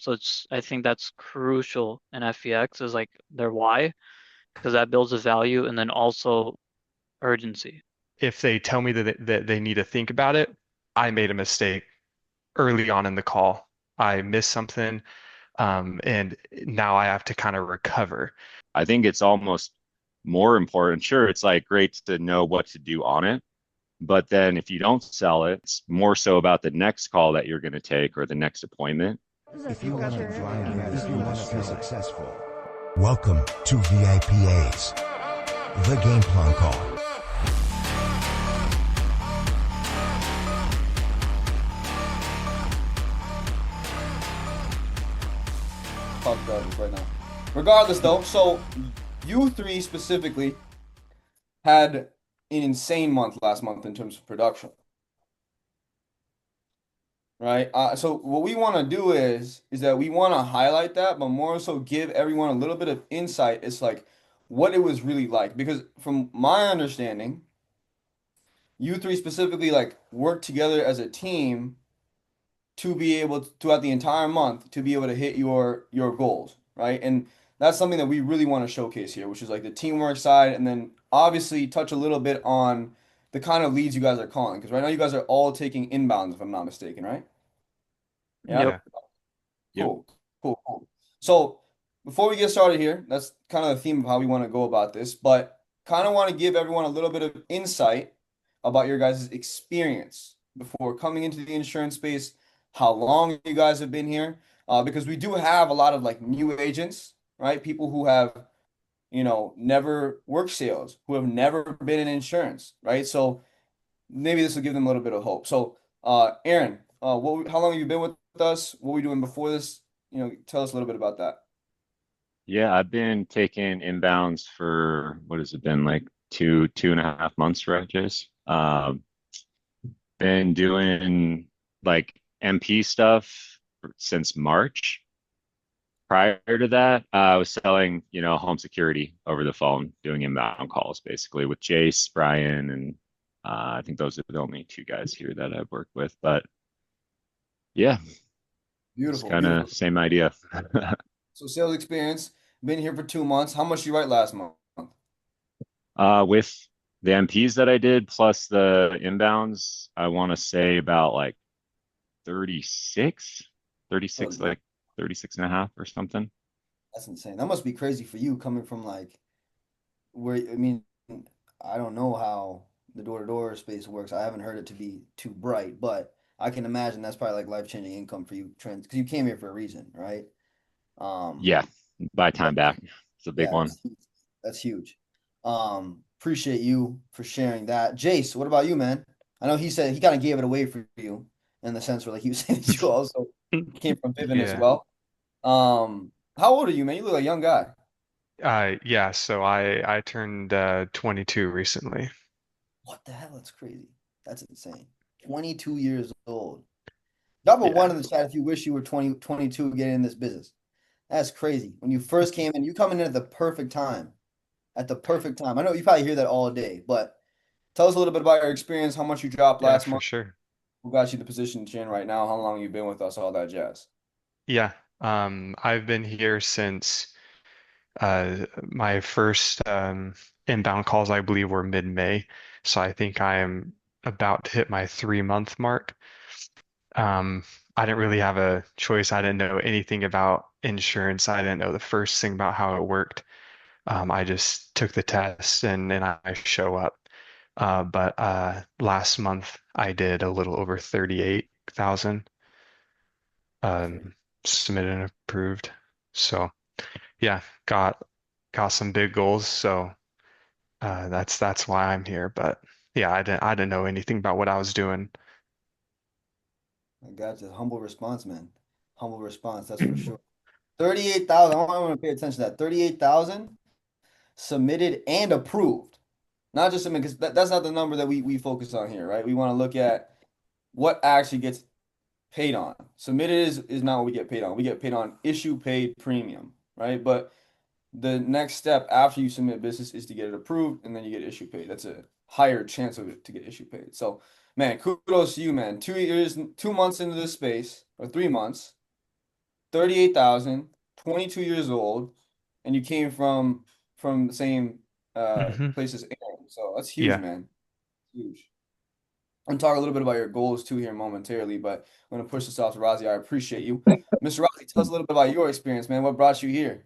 So I think that's crucial in FEX is like their why, because that builds a value and then also urgency. If they tell me that they need to think about it, I made a mistake early on in the call. I missed something, and now I have to kind of recover. I think it's almost more important. Sure, it's like great to know what to do on it, but then if you don't sell it, it's more so about the next call that you're going to take or the next appointment. If you want to drive better, if you want to be successful. Welcome to VIPAs, the game plan call. Talk about this right now. Regardless, though, so you three specifically had an insane month last month in terms of production, right? So what we want to do is that we want to highlight that, but more so give everyone a little bit of insight. It's like what it was really like, because from my understanding, you three specifically like worked together as a team to be able to, throughout the entire month to be able to hit your goals, right? And that's something that we really want to showcase here, which is like the teamwork side, and then obviously touch a little bit on the kind of leads you guys are calling, because right now you guys are all taking inbounds, if I'm not mistaken, right? Yeah. Yep. Yeah. Yep. Cool. Cool. Cool. So before we get started here, that's kind of the theme of how we want to go about this, but kind of want to give everyone a little bit of insight about your guys' experience before coming into the insurance space, how long you guys have been here, because we do have a lot of like new agents, right? People who have, never worked sales, who have never been in insurance, right? So maybe this will give them a little bit of hope. So, Aaron, how long have you been with us? What were we doing before this? Tell us a little bit about that. Yeah, I've been taking inbounds for what has it been like 2.5 months, right, Jace? Been doing like MP stuff since March. Prior to that, I was selling, home security over the phone, doing inbound calls basically with Jace, Brian, and I think those are the only two guys here that I've worked with. But yeah, it's Beautiful, kind of beautiful. same idea. So sales experience, been here for 2 months. How much you write last month? With the MPs that I did plus the inbounds, I want to say about like 36, Oh, 36, like 36 and a half or something. that's insane. That must be crazy for you coming from like where, I mean, I don't know how the door-to-door space works. I haven't heard it to be too bright, but I can imagine that's probably like life-changing income for you, trends, because you came here for a reason, right? Um, Yeah, by time that, back. It's a big yeah, one. that's huge. That's huge. Appreciate you for sharing that. Jace, what about you, man? I know he said he kind of gave it away for you in the sense where like he was saying that you also came from Vivint as Yeah. well. How old are you, man? You look like a young guy. Yeah, so I turned 22 recently. What the hell? That's crazy. That's insane. 22 years old. Drop a one Yeah. in the chat if you wish you were 22 getting in this business. That's crazy. When you first came in, you coming in at the perfect time. At the perfect time. I know you probably hear that all day, but tell us a little bit about your experience, how much you dropped Yeah, last for month, sure. who got you the position you're in right now, how long you've been with us, all that jazz. Yeah. I've been here since my first inbound calls, I believe, were mid-May. So I think I am about to hit my 3 month mark. Um, I didn't really have a choice. I didn't know anything about insurance. I didn't know the first thing about how it worked. I just took the test and I show up. But last month I did a little over 38,000 Okay. um, submitted and approved. So yeah, got some big goals. So that's why I'm here. But yeah, I didn't know anything about what I was doing. I got you. Humble response, man. Humble response, that's for sure. 38,000. I want to pay attention to that. 38,000 submitted and approved. Not just submitted, because that's not the number that we focus on here, right? We want to look at what actually gets paid on. Submitted is not what we get paid on. We get paid on issue paid premium, right? But the next step after you submit business is to get it approved and then you get issue paid. That's a higher chance of it to get issue paid. So, man, kudos to you, man. 2 years, 2 months into this space, or 3 months, 38,000, 22 years old, and you came from the same Hmm. place as Aaron. So that's huge, Yeah. man. Huge. And talk a little bit about your goals too here momentarily, but I'm gonna push this off to Razi. I appreciate you. Mr. Razi, tell us a little bit about your experience, man. What brought you here?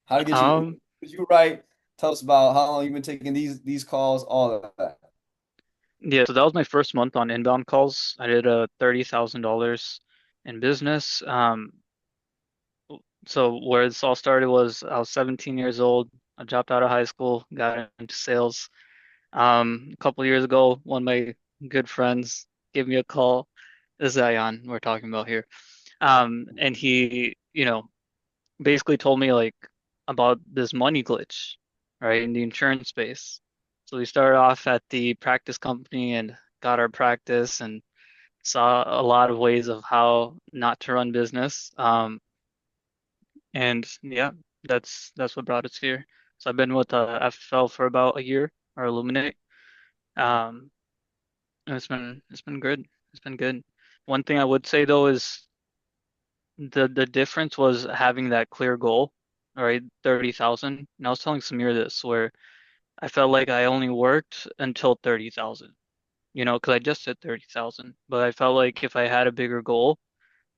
How to get you Um, did you write? Tell us about how long you've been taking these calls, all of that. yeah, so that was my first month on inbound calls. I did $30,000 in business. So where this all started was I was 17 years old. I dropped out of high school, got into sales. A couple years ago, one of my good friends gave me a call. This is Ion we're talking about here. And he, basically told me like about this money glitch, right, in the insurance space. So we started off at the practice company and got our practice and saw a lot of ways of how not to run business. And yeah, that's what brought us here. So I've been with FFL for about a year, or Illuminate. Um, and it's been good. It's been good. One thing I would say though is the difference was having that clear goal, all right, 30,000. And I was telling Samir this where I felt like I only worked until 30,000, because I just hit 30,000. But I felt like if I had a bigger goal,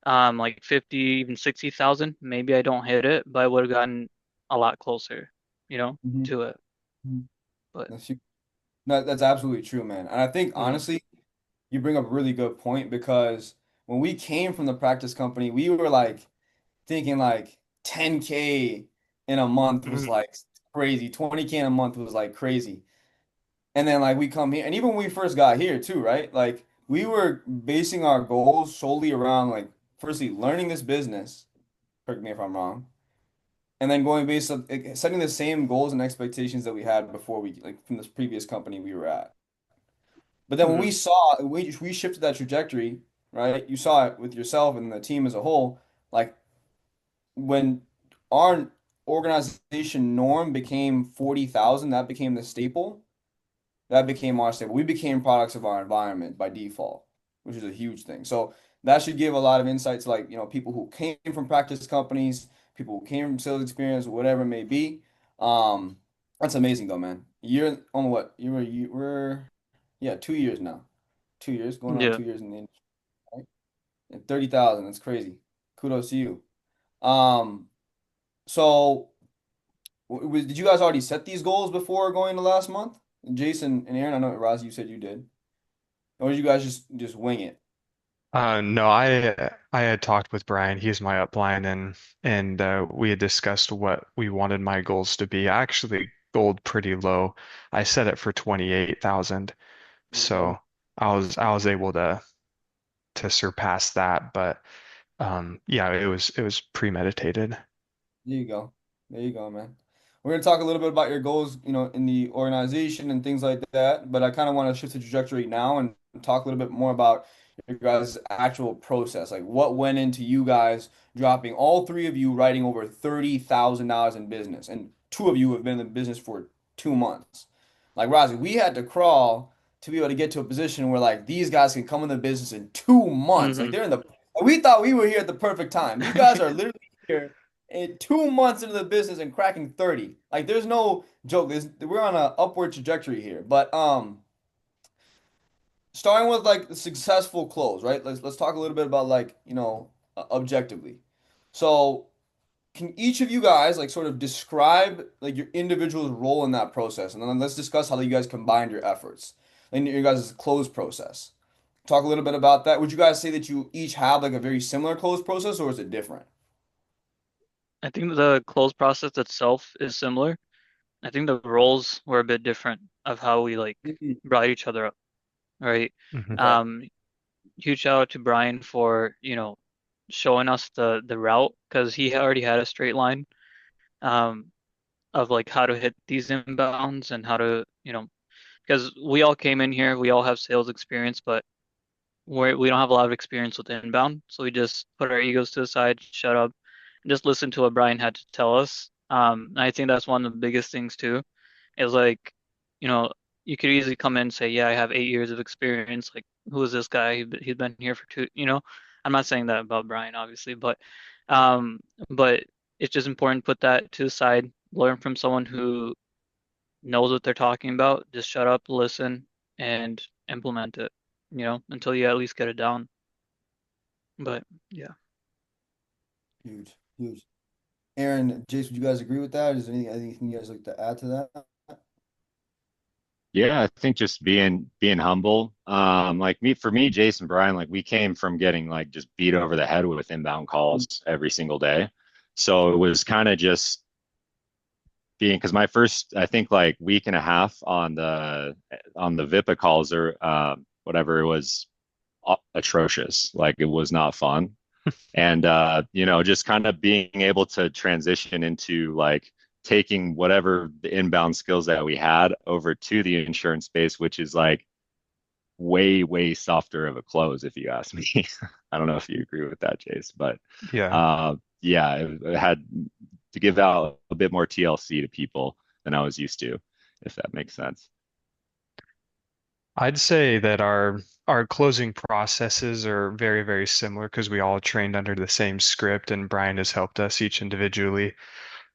like 50, even 60,000, maybe I don't hit it, but I would have gotten a lot closer, Mhm. to it. Mhm. But That's huge. No, that's absolutely true, man. And I think mhm, honestly, you bring up a really good point because when we came from the practice company, we were like thinking like 10K in a month was mhm, like crazy. 20K in a month was like crazy. And then like we come here, and even when we first got here too, right? Like we were basing our goals solely around like firstly learning this business, correct me if I'm wrong, and then going based on like, setting the same goals and expectations that we had before we like from this previous company we were at. But then when we mhm, saw we shifted that trajectory, right? You saw it with yourself and the team as a whole, like when our organization norm became 40,000, that became the staple. That became our staple. We became products of our environment by default, which is a huge thing. So that should give a lot of insights, like, people who came from practice companies, people who came from sales experience, whatever it may be. Um, that's amazing though, man. You're on what? You were yeah, 2 years now. 2 years, going on yeah. 2 years in the industry, right? And 30,000, that's crazy. Kudos to you. Um, so did you guys already set these goals before going to last month? Jason and Aaron, I know Razi, you said you did. Or did you guys just wing it? No, I had talked with Brian. He's my upline, and we had discussed what we wanted my goals to be. I actually goaled pretty low. I set it for 28,000. There you go. So I was able to surpass that, but yeah, it was premeditated. There you go. There you go, man. We're gonna talk a little bit about your goals, in the organization and things like that. But I kind of want to shift the trajectory now and talk a little bit more about your guys' actual process. Like what went into you guys dropping all three of you writing over $30,000 in business, and two of you have been in the business for 2 months. Like Razi, we had to crawl to be able to get to a position where like these guys can come in the business in 2 months. Like Hmm. they're in the. We thought we were here at the perfect time. You guys are literally here in 2 months into the business and cracking 30. Like there's no joke. We're on an upward trajectory here. But starting with like the successful close, right? Let's talk a little bit about like, objectively. So can each of you guys like sort of describe like your individual's role in that process? And then let's discuss how you guys combined your efforts in your guys' close process. Talk a little bit about that. Would you guys say that you each have like a very similar close process or is it different? I think the close process itself is similar. I think the roles were a bit different of how we like Mhm. brought each other up, right? Hmm. Okay. Um, Huge shout out to Brian for, showing us the route because he already had a straight line um of like how to hit these inbounds and how to, because we all came in here, we all have sales experience, but we don't have a lot of experience with inbound, so we just put our egos to the side, shut up, and just listen to what Brian had to tell us. And I think that's one of the biggest things too, is like, you know, you could easily come in and say, yeah, I have 8 years of experience. Like, who is this guy? He's been here for two. I'm not saying that about Brian, obviously, but Um, but it's just important to put that to the side, learn from someone who knows what they're talking about. Just shut up, listen, and implement it, until you at least get it down. But yeah. Huge, huge. Aaron, Jace, would you guys agree with that? Is there anything you guys like to add to that? Yeah, I think just being humble. Like for me, Jason Brian, like we came from getting like just beat over the head with inbound calls every single day. So it was kind of just being because my first, I think like week and a half on the VIPA calls or whatever it was atrocious. Like it was not fun. And just kind of being able to transition into like taking whatever the inbound skills that we had over to the insurance space, which is like way softer of a close, if you ask me. I don't know if you agree with that, Jace, but Yeah. yeah, it had to give out a bit more TLC to people than I was used to, if that makes sense. I'd say that our closing processes are very, very similar because we all trained under the same script and Brian has helped us each individually.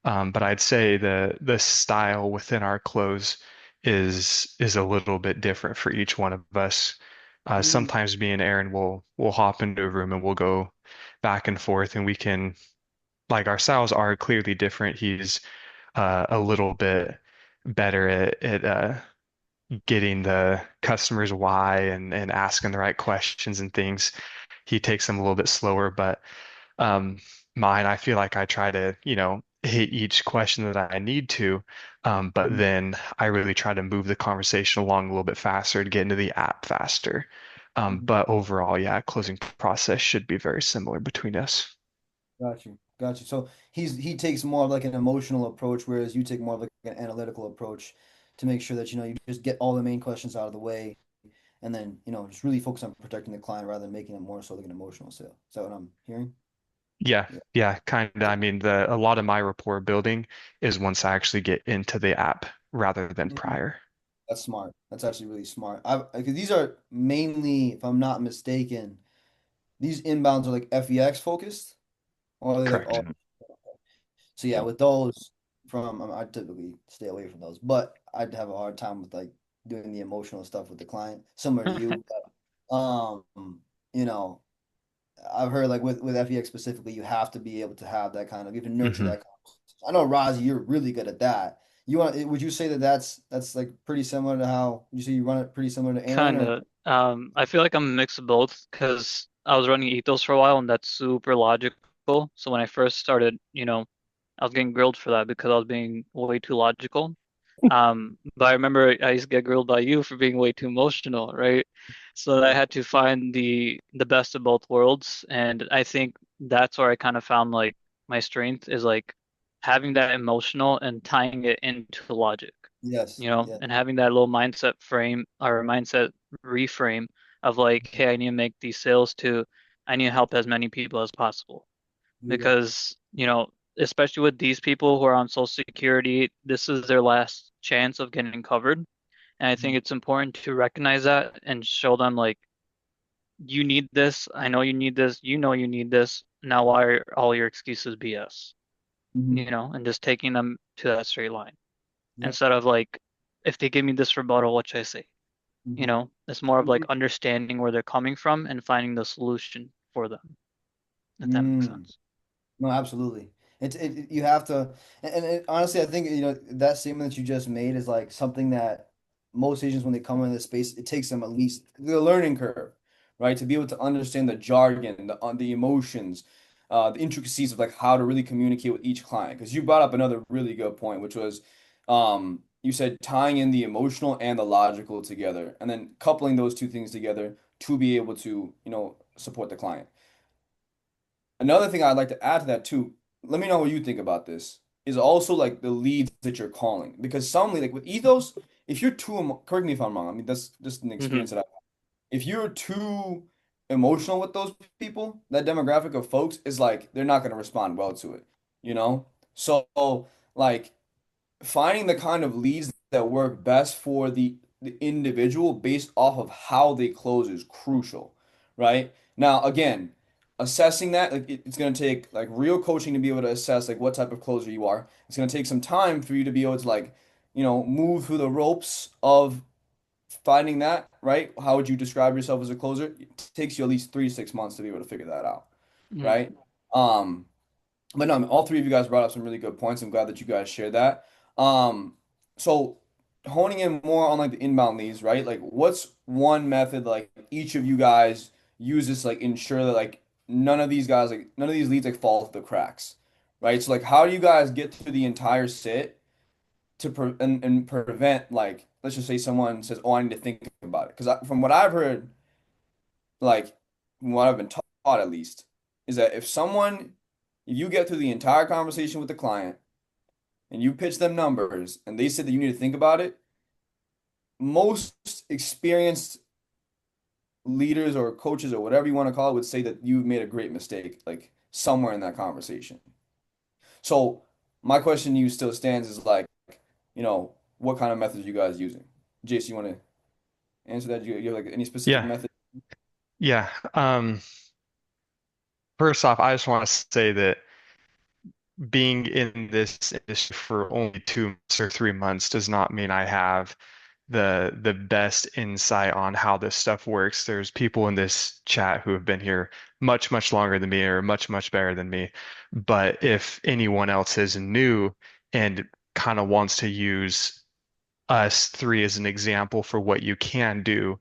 But I'd say the style within our close is a little bit different for each one of us. Mm, Sometimes me and Aaron will hop into a room and we'll go back and forth and we can like our styles are clearly different. He's a little bit better at getting the customers why and asking the right questions and things. He takes them a little bit slower, but um, mine, I feel like I try to, hit each question that I need to, but mm, then I really try to move the conversation along a little bit faster to get into the app faster. mm. But overall, yeah, closing process should be very similar between us. Got you. Got you. So he takes more of like an emotional approach, whereas you take more of like an analytical approach to make sure that you just get all the main questions out of the way, and then just really focus on protecting the client rather than making it more so like an emotional sale. Is that what I'm hearing? Yeah, Yeah. yeah, kind of. I mean, the a lot of my rapport building is once I actually get into the app rather than Mhm. prior. That's smart. That's actually really smart. Because these are mainly, if I'm not mistaken, these inbounds are like FEX focused, or are they like Correct. all? Mhm. So yeah, with those I typically stay away from those, but I'd have a hard time with like doing the emotional stuff with the client, similar to you. But, you know, I've heard like with FEX specifically, you have to be able to have that kind of, you have to nurture Hmm. that conversation. I know Razi, you're really good at that. Would you say that that's like pretty similar to how you say you run it pretty similar to Aaron Kind or? of. I feel like I'm a mix of both because I was running ethos for a while and that's super logical. So when I first started, I was getting grilled for that because I was being way too logical. But I remember I used to get grilled by you for being way too emotional, right? So I had to find the best of both worlds, and I think that's where I kind of found like my strength is like having that emotional and tying it into logic, Yes, yeah, and having that little mindset frame or mindset reframe of like, hey, I need to make these sales to, I need to help as many people as possible there you go. because, especially with these people who are on Social Security, this is their last chance of getting covered. And I think it's important to recognize that and show them like, you need this. I know you need this. You know you need this. Now why are all your excuses BS? Mm-hmm. And just taking them to that straight line Yep. instead of like, if they give me this rebuttal, what should I say? Mm-hmm. It's more of like understanding where they're coming from and finding the solution for them, if that makes Mm. sense. No, absolutely. You have to, honestly, I think that statement that you just made is like something that most agents when they come into this space, it takes them at least the learning curve, right? To be able to understand the jargon, the emotions, the intricacies of like how to really communicate with each client. Because you brought up another really good point, which was, you said tying in the emotional and the logical together, and then coupling those two things together to be able to, support the client. Another thing I'd like to add to that too, let me know what you think about this, is also like the leads that you're calling. Because some like with ethos, if you're correct me if I'm wrong, I mean that's just an Hmm. experience that I if you're too emotional with those people, that demographic of folks is like they're not gonna respond well to it, you know? So like finding the kind of leads that work best for the individual based off of how they close is crucial, right? Now, again, assessing that, like it's going to take like real coaching to be able to assess like what type of closer you are. It's going to take some time for you to be able to like, move through the ropes of finding that, right? How would you describe yourself as a closer? It takes you at least 3 to 6 months to be able to figure that out, Mm. right? Um, but no, all three of you guys brought up some really good points. I'm glad that you guys shared that. Um, so honing in more on like the inbound leads, right? Like what's one method like each of you guys uses to like ensure that like none of these leads like fall through the cracks, right? So like how do you guys get through the entire sit to and prevent like let's just say someone says, "Oh, I need to think about it," because from what I've heard, like from what I've been taught at least, is that if you get through the entire conversation with the client and you pitch them numbers and they said that you need to think about it, most experienced leaders or coaches or whatever you want to call it would say that you made a great mistake, like somewhere in that conversation. So my question to you still stands is like, what kind of methods you guys using? Jace, you want to answer that? You have like any specific Yeah. method? Yeah. First off, I just want to say that being in this industry for only 2 months or 3 months does not mean I have the best insight on how this stuff works. There's people in this chat who have been here much, much longer than me or much, much better than me. But if anyone else is new and kind of wants to use us three as an example for what you can do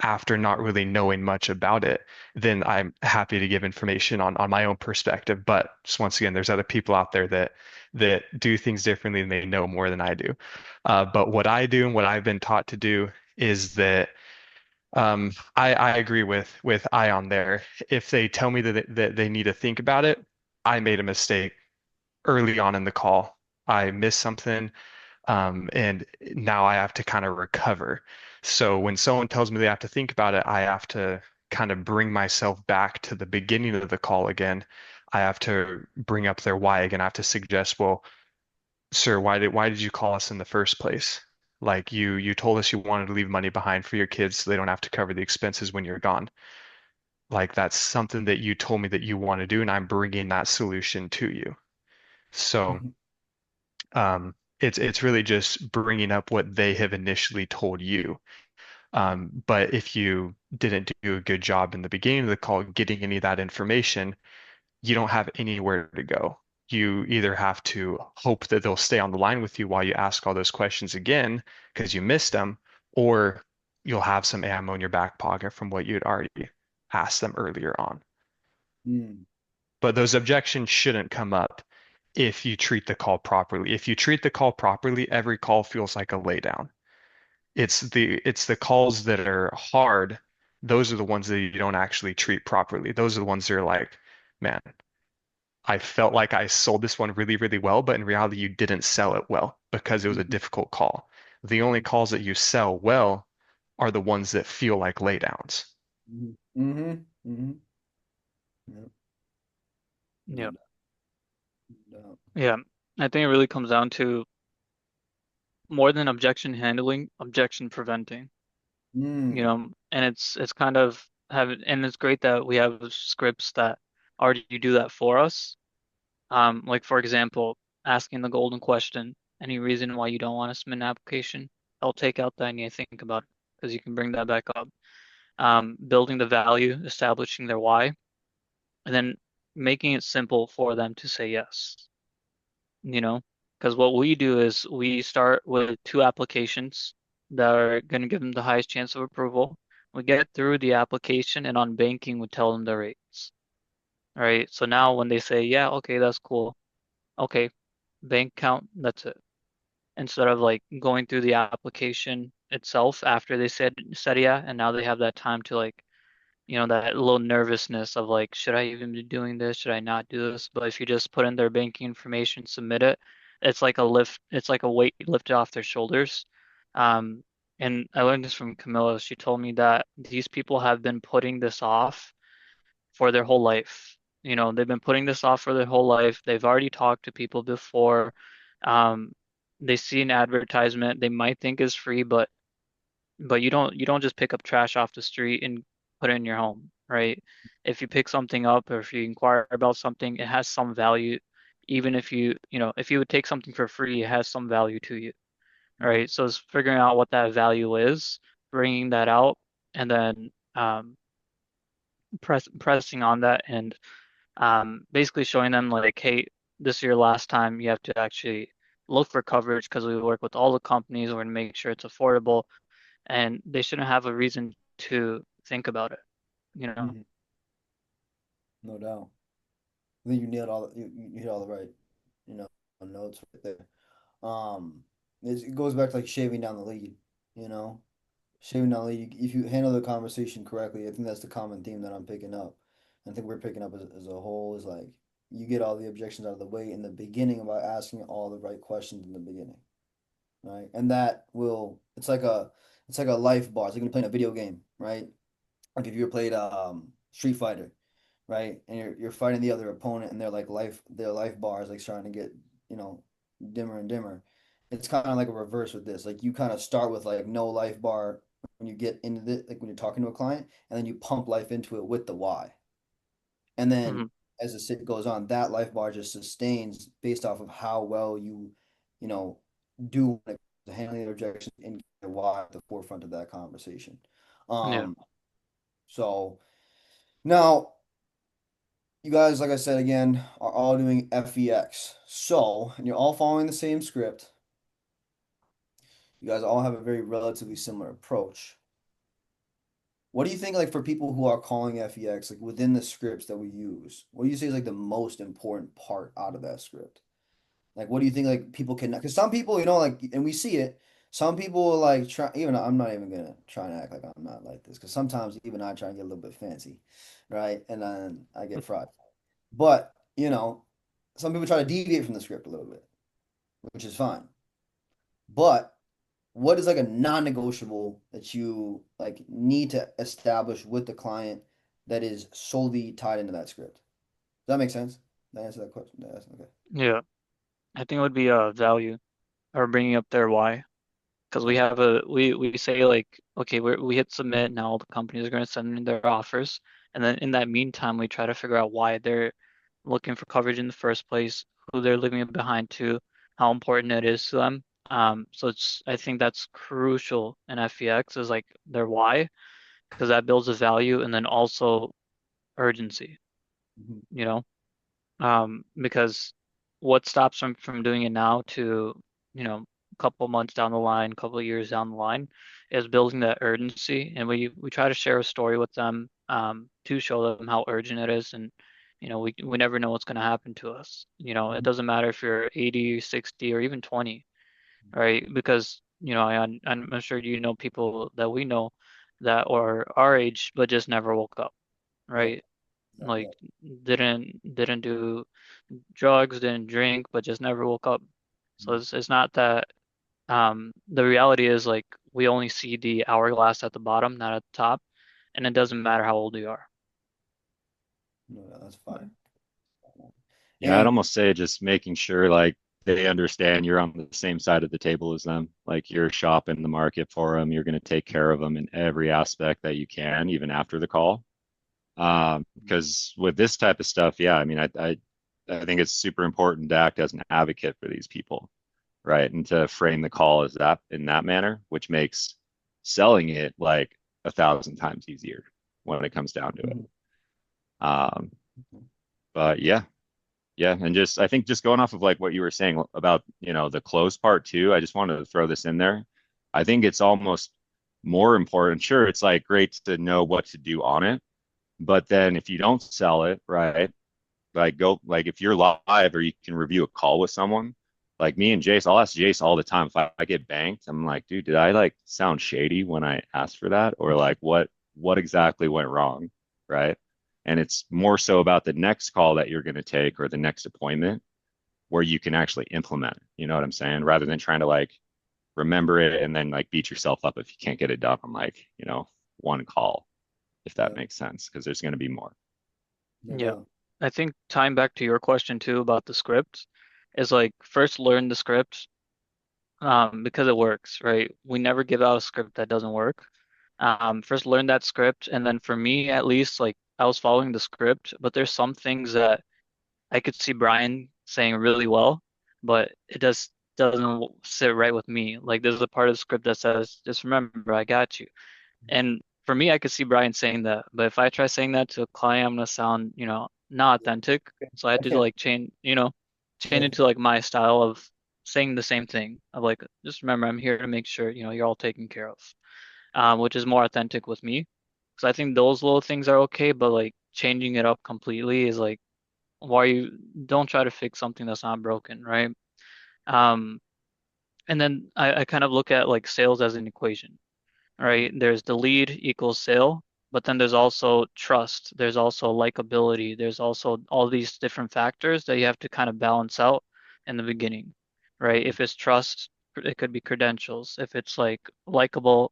after not really knowing much about it, then I'm happy to give information on my own perspective. But just once again, there's other people out there that do things differently and they know more than I do. But what I do and what I've been taught to do is that I agree with Ion there. If they tell me that they need to think about it, I made a mistake early on in the call. I missed something and now I have to kind of recover. So when someone tells me they have to think about it, I have to kind of bring myself back to the beginning of the call again. I have to bring up their why again. I have to suggest, well, sir, why did you call us in the first place? Like you told us you wanted to leave money behind for your kids so they don't have to cover the expenses when you're gone. Like that's something that you told me that you want to do, and I'm bringing that solution to you. So it's really just bringing up what they have initially told you. But if you didn't do a good job in the beginning of the call getting any of that information, you don't have anywhere to go. You either have to hope that they'll stay on the line with you while you ask all those questions again because you missed them, or you'll have some ammo in your back pocket from what you had already asked them earlier on. Mm. But those objections shouldn't come up if you treat the call properly. If you treat the call properly, every call feels like a laydown. It's the calls that are hard. Those are the ones that you don't actually treat properly. Those are the ones that are like, man, I felt like I sold this one really, really well, but in reality, you didn't sell it well because it was a difficult call. The only calls that you sell well are the ones that feel like laydowns. Mm-hmm. Mm-hmm. Mm-hmm. Yeah. No Yeah. doubt. No doubt. Yeah. I think it really comes down to more than objection handling, objection preventing, Mm. and it's kind of and it's great that we have scripts that already do that for us. Like for example, asking the golden question, any reason why you don't want to submit an application? I'll take out that I need to think about it because you can bring that back up. Building the value, establishing their why, and then making it simple for them to say yes, you know, because what we do is we start with two applications that are going to give them the highest chance of approval. We get through the application and on banking, we tell them the rates. All right. So now when they say, yeah, okay, that's cool. Okay, bank account, that's it. Instead of like going through the application itself after they said yeah, and now they have that time to like, that little nervousness of like, should I even be doing this? Should I not do this? But if you just put in their banking information, submit it, it's like a weight lifted off their shoulders. Um, and I learned this from Camilla. She told me that these people have been putting this off for their whole life. They've been putting this off for their whole life. They've already talked to people before. Um, they see an advertisement they might think is free, but you don't just pick up trash off the street and put it in your home, right? If you pick something up or if you inquire about something, it has some value. Even if if you would take something for free, it has some value to you, Mhm. right? So it's figuring out what that value is, bringing that out, and then pressing on that and basically showing them like, hey, this is your last time. You have to actually look for coverage because we work with all the companies. We're gonna make sure it's affordable, and they shouldn't have a reason to think about it, you know? Mhm. No doubt. I think you nailed you hit all the right, you know, notes right there. Um, it goes back to like shaving down the lead, you know, shaving down the lead. If you handle the conversation correctly, I think that's the common theme that I'm picking up. I think we're picking up as a whole is like you get all the objections out of the way in the beginning by asking all the right questions in the beginning, right? And that will it's like a life bar. It's like when you're playing a video game, right? Like if you played Street Fighter, right? And you're fighting the other opponent and their life bar is like starting to get, you know, dimmer and dimmer. It's kind of like a reverse with this. Like you kind of start with like no life bar when you get into the like when you're talking to a client, and then you pump life into it with the why. And then Hmm. as the sit goes on, that life bar just sustains based off of how well you know, do when it comes to handling the objection and get the why at the forefront of that conversation. Yeah. Um, so now you guys, like I said again, are all doing FEX. So, and you're all following the same script. You guys all have a very relatively similar approach. What do you think, like, for people who are calling FEX, like within the scripts that we use, what do you say is like the most important part out of that script? Like, what do you think, like, people can, because some people, you know, like, and we see it, some people like try, even I'm not even gonna try and act like I'm not like this, because sometimes even I try and get a little bit fancy, right? And then I get fried. But, you know, some people try to deviate from the script a little bit, which is fine. But what is like a non-negotiable that you like need to establish with the client that is solely tied into that script? Does that make sense? Did I answer that question? Okay. Yeah. I think it would be value or bringing up their why. Because we Okay. have we say like, okay, we hit submit, now all the companies are going to send in their offers, and then in that meantime we try to figure out why they're looking for coverage in the first place, who they're leaving behind to, how important it is to them. So I think that's crucial in FEX is like their why, because that builds a value, and then also urgency, Mhm. you know? Because what stops them from doing it now to, a couple months down the line, couple of years down the line, is building that urgency. And we try to share a story with them, to show them how urgent it is. And, we never know what's going to happen to us. It Mhm. doesn't matter if you're 80, 60, or even 20, right? Because, I'm sure people that we know that are our age, but just never woke up, Yep. right? Yep. Like Yep. didn't do drugs, didn't drink, but just never woke up. So Mhm. it's not that the reality is like we only see the hourglass at the bottom, not at the top, and it doesn't matter how old you are. No, no, that's fire. Yeah, I'd And almost say just making sure like they understand you're on the same side of the table as them. Like you're shopping the market for them. You're going to take care of them in every aspect that you can, even after the call. Because with this type of stuff, yeah, I mean, I think it's super important to act as an advocate for these people, right? And to frame the call as that in that manner, which makes selling it like 1,000 times easier when it comes down to it. Mhm. Um, but yeah, yeah, and just I think just going off of like what you were saying about, the close part too, I just wanted to throw this in there. I think it's almost more important. Sure, it's like great to know what to do on it, but then if you don't sell it, right? Like go like if you're live or you can review a call with someone, like me and Jace, I'll ask Jace all the time if I get banked. I'm like, dude, did I like sound shady when I asked for that? Or like what exactly went wrong? Right. And it's more so about the next call that you're going to take or the next appointment where you can actually implement it. You know what I'm saying? Rather than trying to like remember it and then like beat yourself up if you can't get it done on like, one call, if that Yeah, makes sense, because there's going to be more. no Yeah. doubt. I think tying back to your question too about the script is like first learn the script, because it works, right? We never give out a script that doesn't work. First learn that script, and then for me at least, like I was following the script, but there's some things that I could see Brian saying really well, but it doesn't sit right with me. Like there's a part of the script that says, "Just remember, I got you." And for me, I could see Brian saying that, but if I try saying that to a client, I'm gonna sound, not authentic. So I had to like change it to like my style of saying the same thing. Of like, just remember, I'm here to make sure, you're all taken care of. Which is more authentic with me. So I think those little things are okay, but like changing it up completely is like, why you don't try to fix something that's not broken, right? Um, and then I kind of look at like sales as an equation, right? There's the lead equals sale, but then there's also trust, there's also likability, there's also all these different factors that you have to kind of balance out in the beginning, right? If it's trust, it could be credentials. If it's like likable,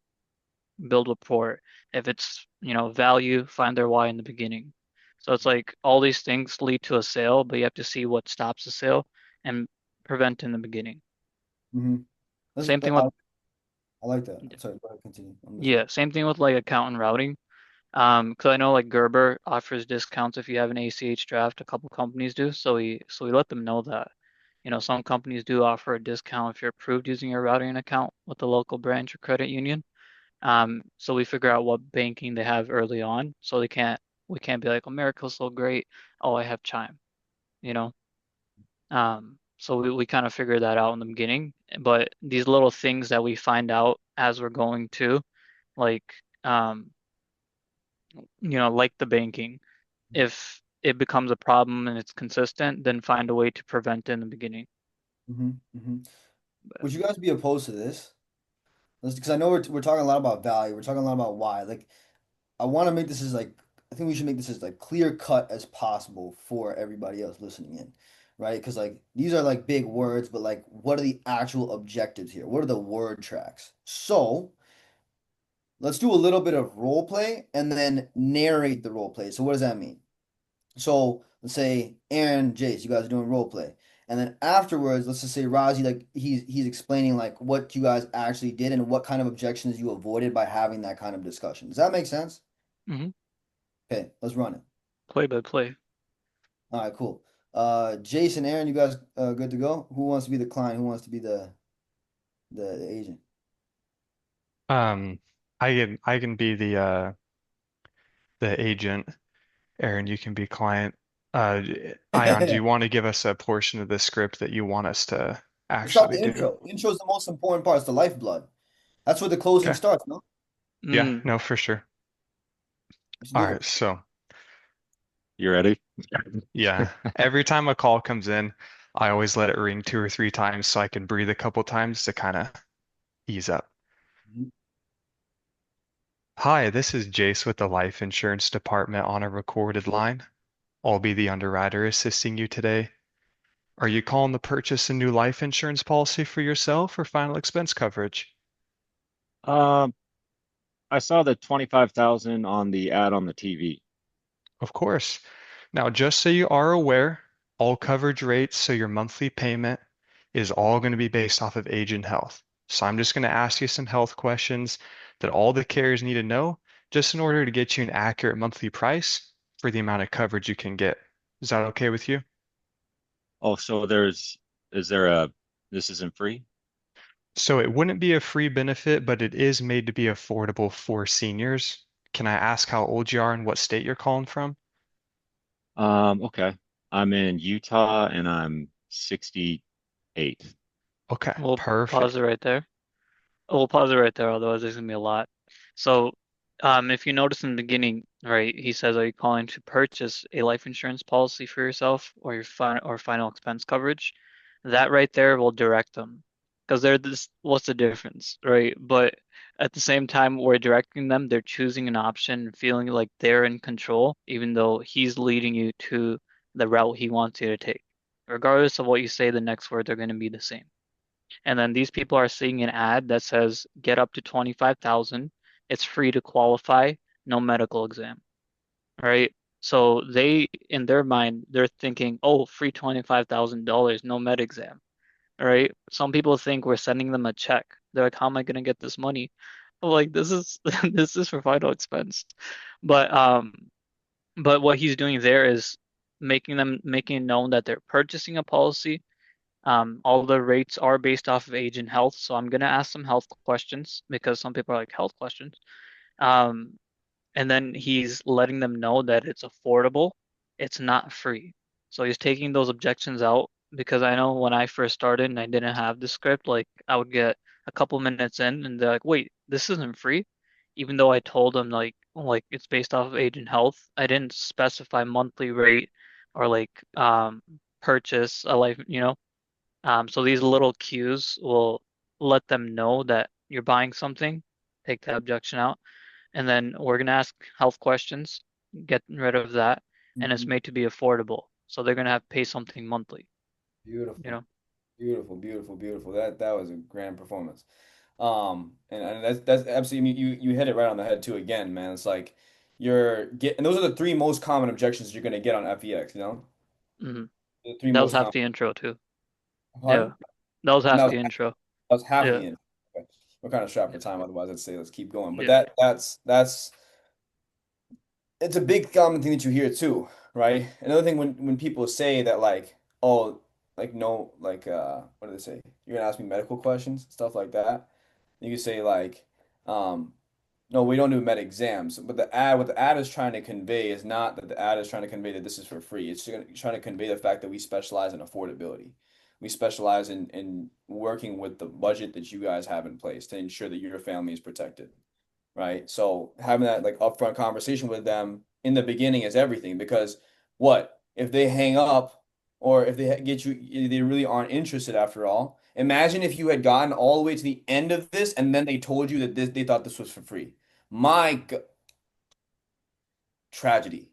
build rapport. If it's, value, find their why in the beginning. So it's like all these things lead to a sale, but you have to see what stops the sale and prevent in the beginning. Mm-hmm. Same thing with, I like that. Sorry, go ahead, continue. I'm listening. yeah, same thing with like account and routing. Because I know like Gerber offers discounts if you have an ACH draft, a couple companies do. So we let them know that, some companies do offer a discount if you're approved using your routing account with the local branch or credit union. So we figure out what banking they have early on, so we can't be like, oh, Miracle's so great. Oh, I have Chime, you know? So we kind of figure that out in the beginning, but these little things that we find out as we're going to, like, um, like the banking, if it becomes a problem and it's consistent, then find a way to prevent it in the beginning. Mm-hmm. Mm-hmm. But Would you guys be opposed to this? Because I know we're talking a lot about value. We're talking a lot about why. Like, I want to make this as like I think we should make this as like clear cut as possible for everybody else listening in, right? Because like these are like big words, but like what are the actual objectives here? What are the word tracks? So let's do a little bit of role play and then narrate the role play. So what does that mean? So let's say Aaron, Jace, you guys are doing role play. And then afterwards, let's just say Razi, like he's explaining like what you guys actually did and what kind of objections you avoided by having that kind of discussion. Does that make sense? hmm Okay, let's run it. Play by play. All right, cool. Jason, Aaron, you guys good to go? Who wants to be the client? Who wants to be the agent? Um, I can be the agent. Aaron, you can be client. Uh, Ion, do you want to give us a portion of the script that you want us to Let's start actually the do? intro. Intro is the most important part. It's the lifeblood. That's where the closing Okay. starts, no? Yeah, Mm, no, for sure. Let's All do right, it. so You ready? yeah, every time a call comes in, I always let it ring 2 or 3 times so I can breathe a couple times to kind of ease up. Mhm. Hi, this is Jace with the Life Insurance Department on a recorded line. I'll be the underwriter assisting you today. Are you calling to purchase a new life insurance policy for yourself or final expense coverage? Um, I saw the 25,000 on the ad on the TV. Of course. Now, just so you are aware, all coverage rates, so your monthly payment is all going to be based off of age and health. So I'm just going to ask you some health questions that all the carriers need to know just in order to get you an accurate monthly price for the amount of coverage you can get. Is that okay with you? Oh, so is there this isn't free? So it wouldn't be a free benefit, but it is made to be affordable for seniors. Can I ask how old you are and what state you're calling from? Okay. I'm in Utah and I'm 68. Okay, we'll pause perfect. it right there. We'll pause it right there, otherwise there's gonna be a lot. So, if you notice in the beginning, right, he says, "Are you calling to purchase a life insurance policy for yourself or your final expense coverage?" That right there will direct them, because they're this. What's the difference, right? But at the same time, we're directing them. They're choosing an option, feeling like they're in control, even though he's leading you to the route he wants you to take. Regardless of what you say, the next words are going to be the same. And then these people are seeing an ad that says get up to 25,000. It's free to qualify, no medical exam, right? So they, in their mind, they're thinking, oh, free $25,000, no med exam, right? Some people think we're sending them a check. They're like, how am I gonna get this money? Like this is this is for final expense. But But what he's doing there is making it known that they're purchasing a policy. All the rates are based off of age and health. So I'm gonna ask some health questions because some people are like health questions. Um, and then he's letting them know that it's affordable, it's not free. So he's taking those objections out because I know when I first started and I didn't have the script, like I would get a couple minutes in and they're like, "Wait, this isn't free," even though I told them like it's based off of age and health. I didn't specify monthly rate or like purchase a life, you know. So these little cues will let them know that you're buying something. Take that objection out, and then we're gonna ask health questions, get rid of that, and it's Mhm. made to be affordable. So they're gonna have to pay something monthly, you Beautiful. know? Beautiful, beautiful, beautiful. That was a grand performance. And that's absolutely, you hit it right on the head too again, man. It's like and those are the three most common objections you're gonna get on FEX, you know? hmm The three That was most half common. the intro too. Yeah, Pardon? that was And half the intro. that was half Yeah, the end. Okay. We're kind of strapped for yeah, time, otherwise I'd say let's keep going. But yeah. that's it's a big common thing that you hear too, right? Another thing when people say that like, oh, like no, like what do they say? You're gonna ask me medical questions, stuff like that. You could say like, um, no, we don't do med exams. But what the ad is trying to convey is not that the ad is trying to convey that this is for free. It's trying to convey the fact that we specialize in affordability. We specialize in working with the budget that you guys have in place to ensure that your family is protected, right? So having that like upfront conversation with them in the beginning is everything because what if they hang up or if they get you, they really aren't interested after all. Imagine if you had gotten all the way to the end of this and then they told you that they thought this was for free. My God, tragedy.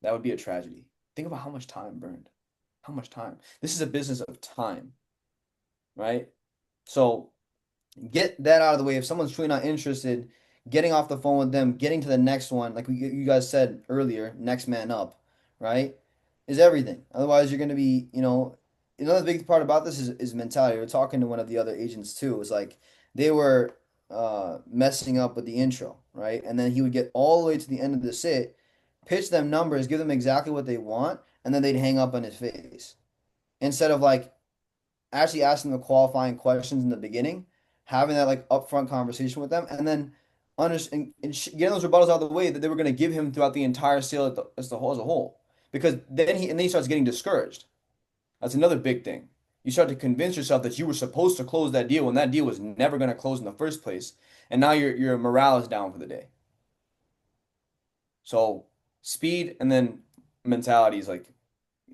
That would be a tragedy. Think about how much time burned. How much time? This is a business of time, right? So get that out of the way. If someone's truly not interested, getting off the phone with them, getting to the next one, like you guys said earlier, next man up, right? Is everything. Otherwise, you're going to be, another big part about this is mentality. We were talking to one of the other agents too. It was like they were messing up with the intro, right? And then he would get all the way to the end of the sit, pitch them numbers, give them exactly what they want, and then they'd hang up on his face. Instead of like actually asking the qualifying questions in the beginning, having that like upfront conversation with them, and then getting those rebuttals out of the way that they were going to give him throughout the entire sale as a whole. Because then he starts getting discouraged. That's another big thing. You start to convince yourself that you were supposed to close that deal when that deal was never going to close in the first place, and now your morale is down for the day. So speed and then mentality is like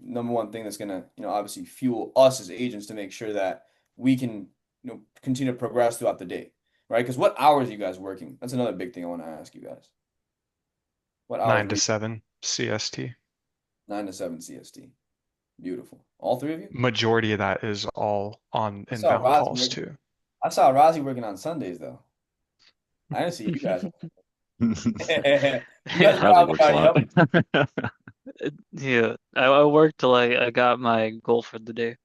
number one thing that's gonna, obviously fuel us as agents to make sure that we can, continue to progress throughout the day, right? Because what hours are you guys working? That's another big thing I want to ask you guys. What hours 9 were to you? 7 CST. 9 to 7 CST. Beautiful. All three of you? Majority of that is all on I saw inbound Razi calls working. too. I saw Razi working on Sundays though. I didn't see you guys. You guys are Yeah, Razi probably works a already lot. up. yeah. I worked till I got my goal for the day,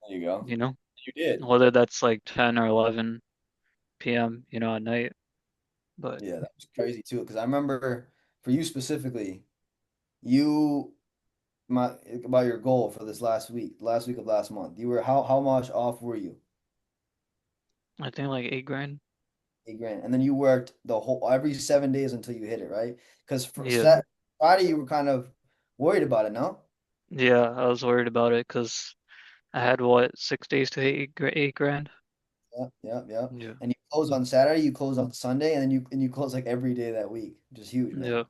There you go. you know, You did. whether that's like 10 or 11 p.m., at night. But Yeah, that was crazy too. Because I remember for you specifically, you my about your goal for this last week of last month. You were how much off were you? I think like 8 grand. 8 grand, and then you worked the whole every 7 days until you hit it, right? Because for Yeah. Friday you were kind of worried about it, no? Yeah, I was worried about it because I had what, 6 days to hit 8 grand? Yep, yep, yep. Yeah. And you close on Saturday, you close on Sunday, and then you close like every day that week, which is huge, man. Yeah.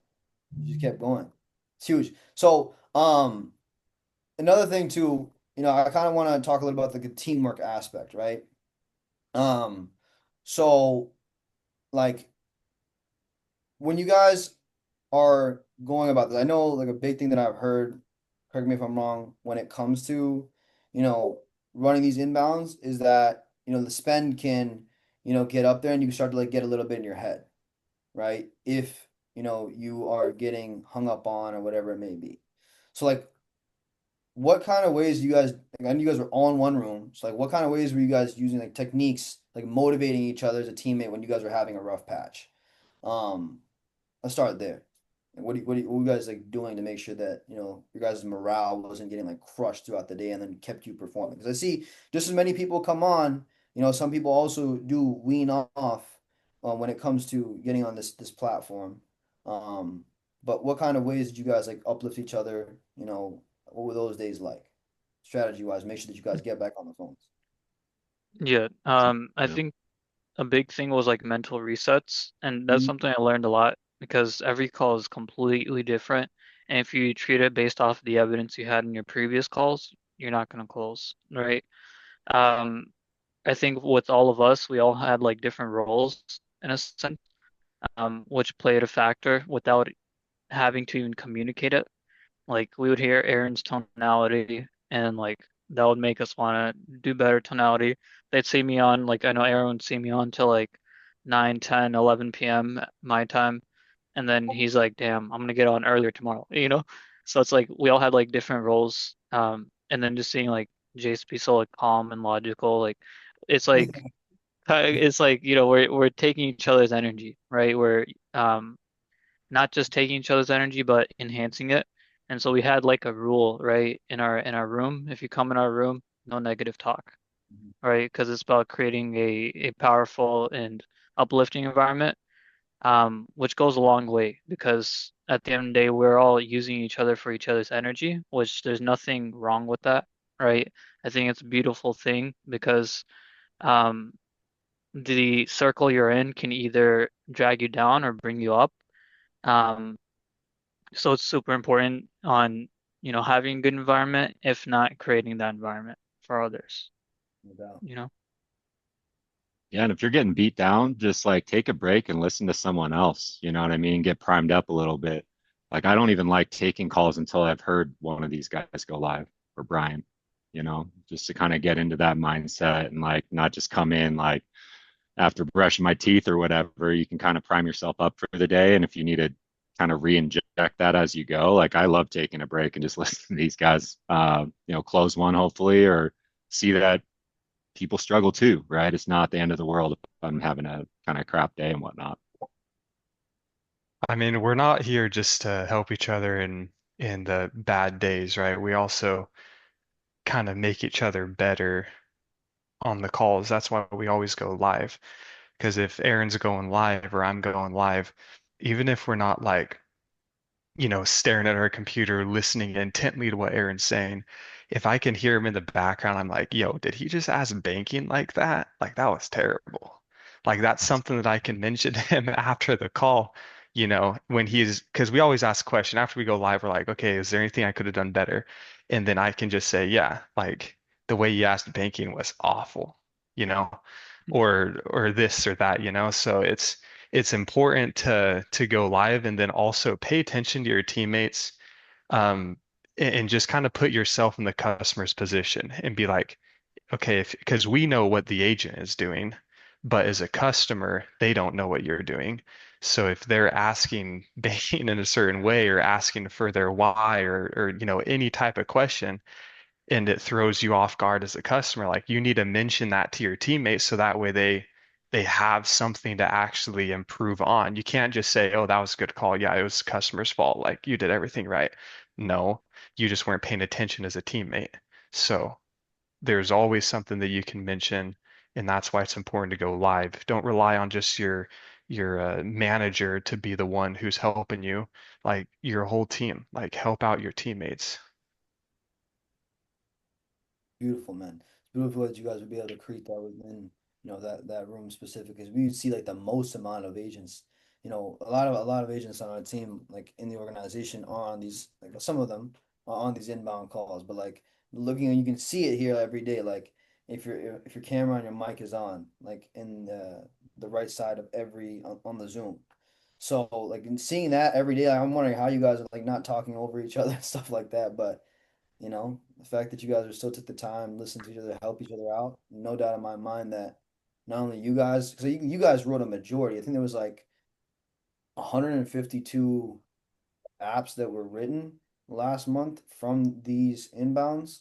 You just kept going. It's huge. So, another thing too, I kind of want to talk a little about the teamwork aspect, right? Um, so like when you guys are going about this, I know like a big thing that I've heard, correct me if I'm wrong, when it comes to, you know, running these inbounds is that, the spend can, get up there and you can start to like get a little bit in your head, right? If, you are getting hung up on or whatever it may be. So like what kind of ways do you guys, like, I know you guys were all in one room. So like what kind of ways were you guys using like techniques, like motivating each other as a teammate when you guys were having a rough patch? Um, let's start there. Like, what are you guys like doing to make sure that, your guys' morale wasn't getting like crushed throughout the day and then kept you performing? Because I see just as many people come on, some people also do wean off when it comes to getting on this platform. Um, but what kind of ways did you guys like uplift each other? What were those days like? Strategy wise, make sure that you guys get back on the phones. Yeah, I Yeah. think a big thing was like mental resets, and that's Mhm. something I learned a lot because every call is completely different. And if you treat it based off the evidence you had in your previous calls, you're not going to close, right? Um, I think with all of us, we all had like different roles in a sense, which played a factor without having to even communicate it. Like we would hear Aaron's tonality and like that would make us want to do better tonality. They'd see me on like I know Aaron would see me on till like 9, 10, 11 p.m. my time. And then he's like, damn, I'm gonna get on earlier tomorrow, you know? So it's like we all had like different roles. And then just seeing like Jace be so like calm and logical, like it's like it's like, we're taking each other's energy, right? We're um not just taking each other's energy, but enhancing it. And so we had like a rule, right, in our room. If you come in our room, no negative talk, right? Because it's about creating a powerful and uplifting environment, which goes a long way because at the end of the day, we're all using each other for each other's energy, which there's nothing wrong with that, right? I think it's a beautiful thing because um, the circle you're in can either drag you down or bring you up. Um, So it's super important on, having a good environment, if not creating that environment for others, No doubt. you know? Yeah, and if you're getting beat down, just like take a break and listen to someone else. You know what I mean? Get primed up a little bit. Like I don't even like taking calls until I've heard one of these guys go live or Brian, just to kind of get into that mindset and like not just come in like after brushing my teeth or whatever. You can kind of prime yourself up for the day. And if you need to kind of re-inject that as you go, like I love taking a break and just listen to these guys, close one hopefully or see that people struggle too, right? It's not the end of the world if I'm having a kind of crap day and whatnot. I mean, we're not here just to help each other in the bad days, right? We also kind of make each other better on the calls. That's why we always go live. Because if Aaron's going live or I'm going live, even if we're not like staring at our computer, listening intently to what Aaron's saying. If I can hear him in the background, I'm like, yo, did he just ask banking like that? Like, that was terrible. Like, that's something that I can mention to him after the call, when because we always ask a question after we go live. We're like, okay, is there anything I could have done better? And then I can just say, yeah, like the way you asked banking was awful, you know, or this or that, So it's important to go live and then also pay attention to your teammates, and just kind of put yourself in the customer's position and be like, okay, if because we know what the agent is doing, but as a customer, they don't know what you're doing. So if they're asking Bain in a certain way or asking for their why or any type of question, and it throws you off guard as a customer, like you need to mention that to your teammates so that way they have something to actually improve on. You can't just say, "Oh, that was a good call. Yeah, it was the customer's fault. Like you did everything right." No, you just weren't paying attention as a teammate. So there's always something that you can mention, and that's why it's important to go live. Don't rely on just your manager to be the one who's helping you. Like your whole team, like help out your teammates. Beautiful, man. It's beautiful that you guys would be able to create that within, that room specific because we see like the most amount of agents. A lot of agents on our team, like in the organization, are on these like some of them are on these inbound calls. But like looking, you can see it here every day. Like if your camera and your mic is on, like in the right side of every on the Zoom. So like in seeing that every day, like, I'm wondering how you guys are like not talking over each other and stuff like that. But the fact that you guys are still took the time, listen to each other, help each other out, no doubt in my mind that not only you guys, because you guys wrote a majority. I think there was like 152 apps that were written last month from these inbounds,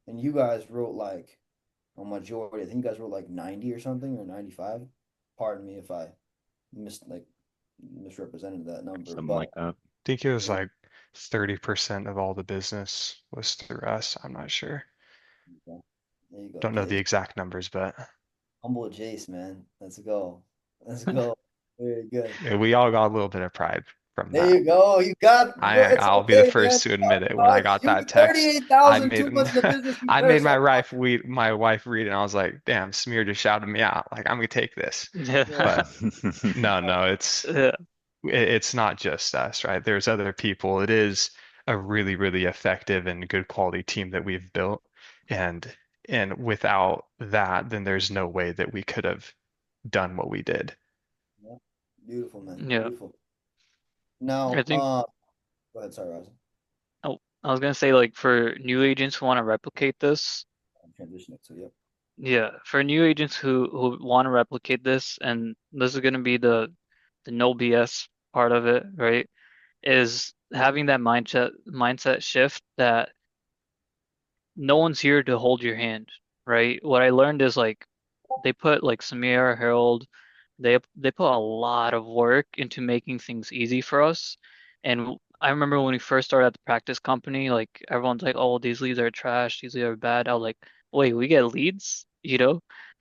and you guys wrote like a majority. I think you guys wrote like 90 or something or 95. Pardon me if I misrepresented that number, Something but like that. think it was like 30% of all the business was through us. I'm not sure. Okay. There you go, Don't know the Jace. exact numbers, but Humble Jace, man. Let's go. Let's go. Very good. yeah, we all got a little bit of pride from There that. you go. You got, bro, it's I'll be the okay, man. first to admit it. When I got You that text, I 38,000 made 2 months in the business. You I better made start talking. my wife read it, and I was like, "Damn, Smear just shouted me out. Like, I'm gonna take this." Yeah. But no, Yeah. it's not just us, right? There's other people. It is a really, really effective and good quality team that we've built, and without that, then there's no way that we could have done what we did. Yeah. Beautiful, man. Yeah. Beautiful. I Now, think go ahead. Sorry, Razi. oh, I was gonna say like for new agents who want to replicate this, I'm transitioning. So, yep. yeah, for new agents who want to replicate this, and this is gonna be the no BS part of it, right? Is having that mindset shift that no one's here to hold your hand, right? What I learned is like they put like Samir, Harold, they put a lot of work into making things easy for us. And I remember when we first started at the practice company, like everyone's like, "Oh, these leads are trash, these leads are bad." I was like, "Wait, we get leads?" You know?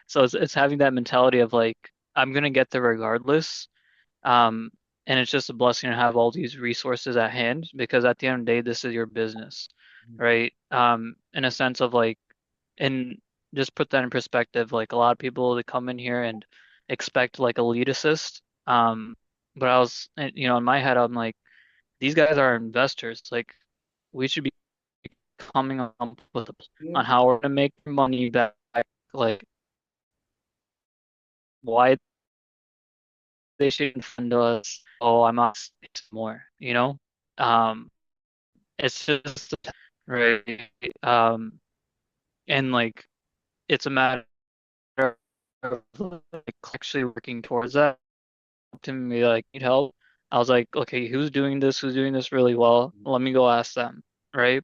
So it's having that mentality of like, I'm gonna get there regardless. Um, and it's just a blessing to have all these resources at hand because at the end of the day, this is your business, right? In a sense of like, and just put that in perspective, like a lot of people that come in here and expect like a lead assist. But I was, in my head, I'm like, these guys are investors. Like, we should be coming up with a plan Yeah. on how we're gonna make money back. Like, why they shouldn't fund us. Oh, I'm not more, you know? Um, it's just right. And like it's a matter of like actually working towards that. To me, like need help. I was like, okay, who's doing this? Who's doing this really well? Let me go ask them, right?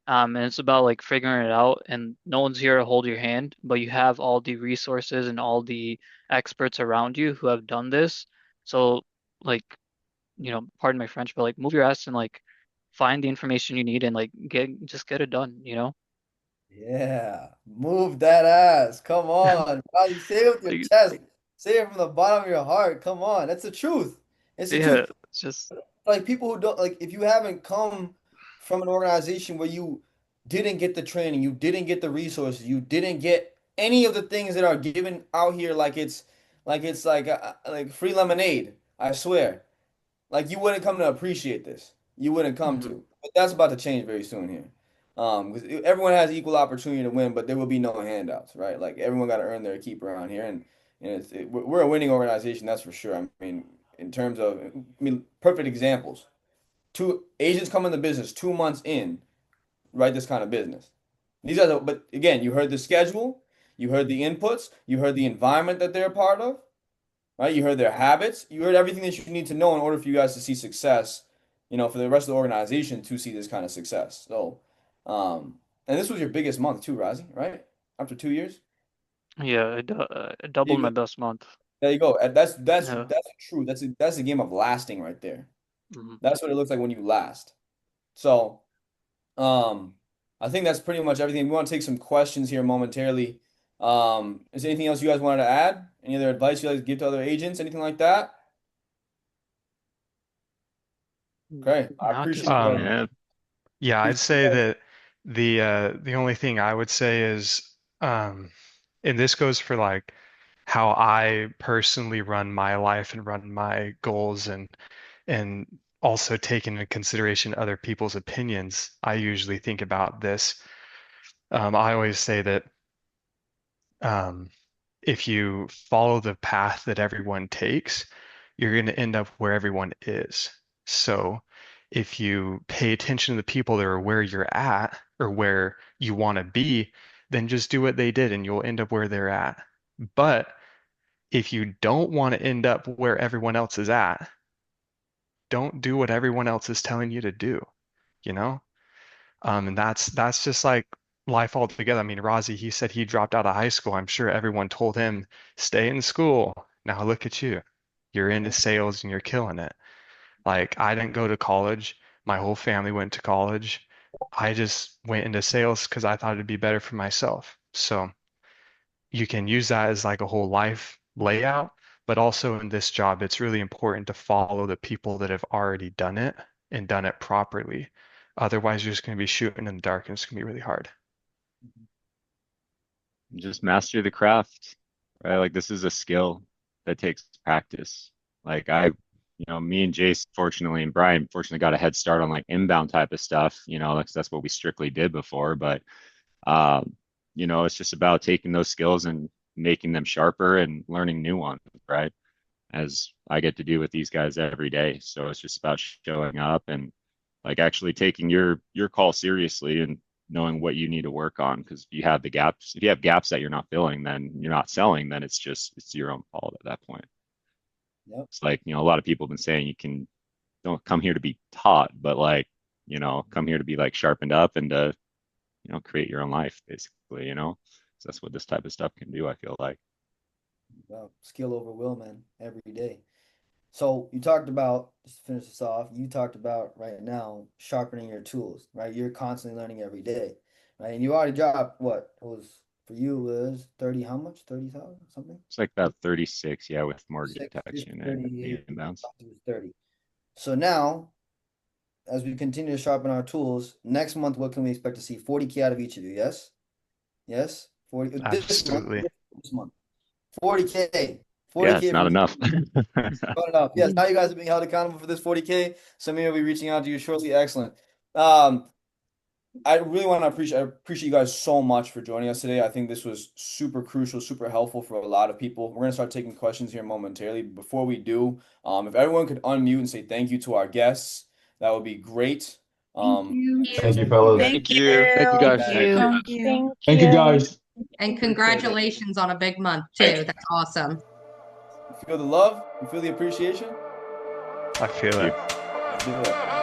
And it's about like figuring it out, and no one's here to hold your hand, but you have all the resources and all the experts around you who have done this. So, like, pardon my French, but like move your ass and like find the information you need and like get it done, you know? Yeah. Move that ass. Come on. Razi, say it with your Like, chest. Say it from the bottom of your heart. Come on. That's the truth. It's the yeah, truth. it's just Like people who don't like if you haven't come from an organization where you didn't get the training, you didn't get the resources, you didn't get any of the things that are given out here like free lemonade, I swear. Like you wouldn't come to appreciate this. You wouldn't come mhm. to. But that's about to change very soon here. 'Cause everyone has equal opportunity to win, but there will be no handouts, right? Like everyone got to earn their keep around here, and we're a winning organization, that's for sure. I mean, in terms of, perfect examples. Two agents come in the business 2 months in, right? This kind of business. But again, you heard the schedule, you heard the inputs, you heard the environment that they're a part of, right? You heard their habits. You heard everything that you need to know in order for you guys to see success, for the rest of the organization to see this kind of success. So, and this was your biggest month too, Razi, right? After 2 years? Yeah, I There doubled you my go. best month. There you go. Yeah. That's true. That's a game of lasting right there. Mhm. That's what it looks like when you last. So, um, I think that's pretty much everything. We want to take some questions here momentarily. Is there anything else you guys wanted to add? Any other advice you guys give to other agents? Anything like that? Okay, I Not appreciate just you Um, guys. Yeah. yeah, I'd Appreciate you say guys. that the only thing I would say is um, and this goes for like how I personally run my life and run my goals and also take into consideration other people's opinions. I usually think about this. I always say that um, if you follow the path that everyone takes, you're going to end up where everyone is. So if you pay attention to the people that are where you're at or where you want to be, then just do what they did and you'll end up where they're at. But if you don't want to end up where everyone else is at, don't do what everyone else is telling you to do, you know? And that's just like life altogether. I mean, Razi, he said he dropped out of high school. I'm sure everyone told him, stay in school. Now look at you. You're into sales and you're killing it. Like, I didn't go to college. My whole family went to college. I just went into sales because I thought it'd be better for myself. So you can use that as like a whole life layout, but also in this job, it's really important to follow the people that have already done it and done it properly. Otherwise, you're just going to be shooting in the dark and it's going to be really hard. Just master the craft, right? Like this is a skill that takes practice. Like me and Jace, fortunately, and Brian, fortunately, got a head start on like inbound type of stuff. That's what we strictly did before. But it's just about taking those skills and making them sharper and learning new ones, right? As I get to do with these guys every day. So it's just about showing up and like actually taking your call seriously and knowing what you need to work on. Because if you have gaps that you're not filling, then you're not selling, then it's your own fault at that point. Yep. It's like, a lot of people have been saying don't come here to be taught, but like, come here to be like sharpened up and to, create your own life basically, So that's what this type of stuff can do, I feel like. Well, skill over will, man, every day. So you talked about, just to finish this off, you talked about right now sharpening your tools, right? You're constantly learning every day, right? And you already dropped what it was for you was 30, how much? 30,000 something? It's like about 36, yeah, with mortgage 6, protection and 38, inbounds. 30. So now, as we continue to sharpen our tools, next month, what can we expect to see? 40K out of each of you, yes? Yes? 40 Absolutely. this month. 40K. 40K Yeah, it's not enough. Not enough. Yes, now you guys are being held accountable for this 40K. Some of you will be reaching out to you shortly. Excellent. I really want to appreciate you guys so much for joining us today. I think this was super crucial, super helpful for a lot of people. We're gonna start taking questions here momentarily. Before we do, if everyone could unmute and say thank you to our guests, that would be great. Thank you. Thank you, fellas. Thank you. Thank you, guys. Thank you. Thank you, guys. And congratulations on a big month too. That's awesome. You feel the love? You feel the appreciation? I feel it. Do it.